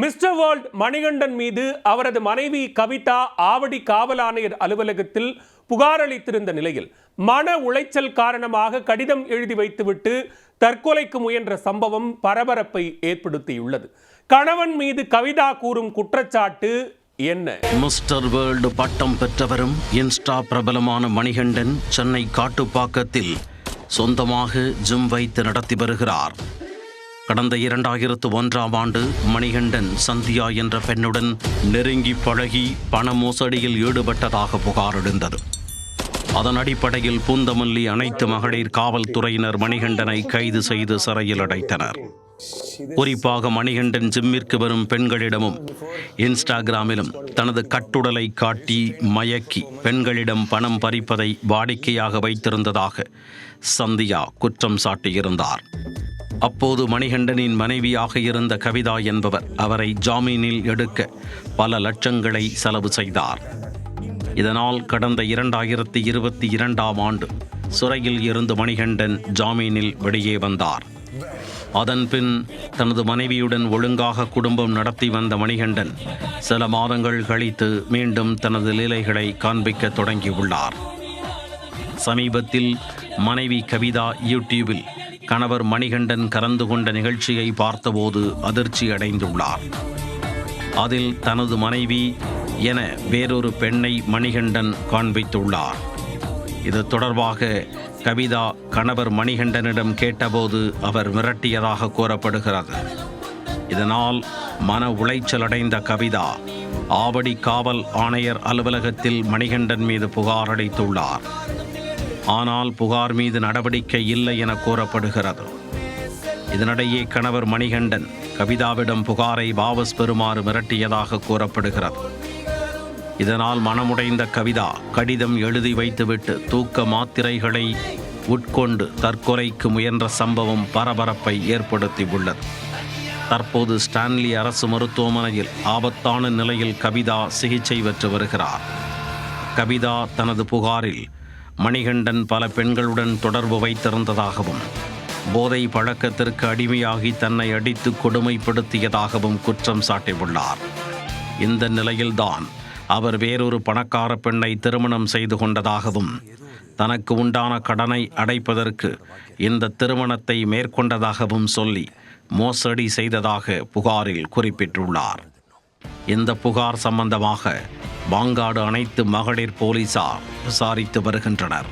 Mister world Manikandan மீது அவரது மனைவி கவிதா ஆவடி காவல் ஆணையர் அலுவலகத்தில் புகார் அளித்திருந்த நிலையில் மன உளைச்சல் காரணமாக கடிதம் எழுதி வைத்துவிட்டு தற்கொலைக்கு முயன்ற சம்பவம் பரபரப்பை ஏற்படுத்தியுள்ளது. கணவன் மீது கவிதா கூறும் குற்றச்சாட்டு என்ன? மிஸ்டர் வேர்ல்டு பட்டம் பெற்றவரும் இன்ஸ்டா பிரபலமான மணிகண்டன் சென்னை காட்டுப்பாக்கத்தில் சொந்தமாக ஜிம் வைத்து நடத்தி வருகிறார். கடந்த 2001ஆம் ஆண்டு மணிகண்டன் சந்தியா என்ற பெண்ணுடன் நெருங்கி பழகி பண மோசடியில் ஈடுபட்டதாக புகார் எழுந்தது. அதன் அடிப்படையில் பூந்தமல்லி அனைத்து மகளிர் காவல்துறையினர் மணிகண்டனை கைது செய்து சிறையில் அடைத்தனர். குறிப்பாக மணிகண்டன் ஜிம்மிற்கு வரும் பெண்களிடமும் இன்ஸ்டாகிராமிலும் தனது கட்டுடலை காட்டி மயக்கி பெண்களிடம் பணம் பறிப்பதை வாடிக்கையாக வைத்திருந்ததாக சந்தியா குற்றம் சாட்டியிருந்தார். அப்போது மணிகண்டனின் மனைவியாக இருந்த கவிதா என்பவர் அவரை ஜாமீனில் எடுக்க பல லட்சங்களை செலவு செய்தார். இதனால் கடந்த 2022ஆம் ஆண்டு சிறையில் இருந்து மணிகண்டன் ஜாமீனில் வெளியே வந்தார். அதன்பின் தனது மனைவியுடன் ஒழுங்காக குடும்பம் நடத்தி வந்த மணிகண்டன் சில மாதங்கள் கழித்து மீண்டும் தனது லீலைகளை காண்பிக்க தொடங்கியுள்ளார். சமீபத்தில் மனைவி கவிதா யூடியூபில் கணவர் மணிகண்டன் கலந்து கொண்ட நிகழ்ச்சியை பார்த்தபோது அதிர்ச்சி அடைந்துள்ளார். அதில் தனது மனைவி என வேறொரு பெண்ணை மணிகண்டன் காண்பித்துள்ளார். இது தொடர்பாக கவிதா கணவர் மணிகண்டனிடம் கேட்டபோது அவர் மிரட்டியதாக கூறப்படுகிறது. இதனால் மன உளைச்சல் அடைந்த கவிதா ஆவடி காவல் ஆணையர் அலுவலகத்தில் மணிகண்டன் மீது புகார் அளித்துள்ளார். ஆனால் புகார் மீது நடவடிக்கை இல்லை என கூறப்படுகிறது. இதனிடையே கணவர் மணிகண்டன் கவிதாவிடம் புகாரை வாபஸ் பெறுமாறு மிரட்டியதாக கூறப்படுகிறது. இதனால் மனமுடைந்த கவிதா கடிதம் எழுதி வைத்துவிட்டு தூக்க மாத்திரைகளை உட்கொண்டு தற்கொலைக்கு முயன்ற சம்பவம் பரபரப்பை ஏற்படுத்தியுள்ளது. தற்போது ஸ்டான்லி அரசு மருத்துவமனையில் ஆபத்தான நிலையில் கவிதா சிகிச்சை பெற்று வருகிறார். கவிதா தனது புகாரில் மணிகண்டன் பல பெண்களுடன் தொடர்பு வைத்திருந்ததாகவும் போதை பழக்கத்திற்கு அடிமையாகி தன்னை அடித்து கொடுமைப்படுத்தியதாகவும் குற்றம் சாட்டியுள்ளார். இந்த நிலையில்தான் அவர் வேறொரு பணக்கார பெண்ணை திருமணம் செய்து கொண்டதாகவும் தனக்கு உண்டான கடனை அடைப்பதற்கு இந்த திருமணத்தை மேற்கொண்டதாகவும் சொல்லி மோசடி செய்ததாக புகாரில் குறிப்பிட்டுள்ளார். இந்த புகார் சம்பந்தமாக பாங்காடு அனைத்து மகளிர் போலீசார் விசாரித்து வருகின்றனர்.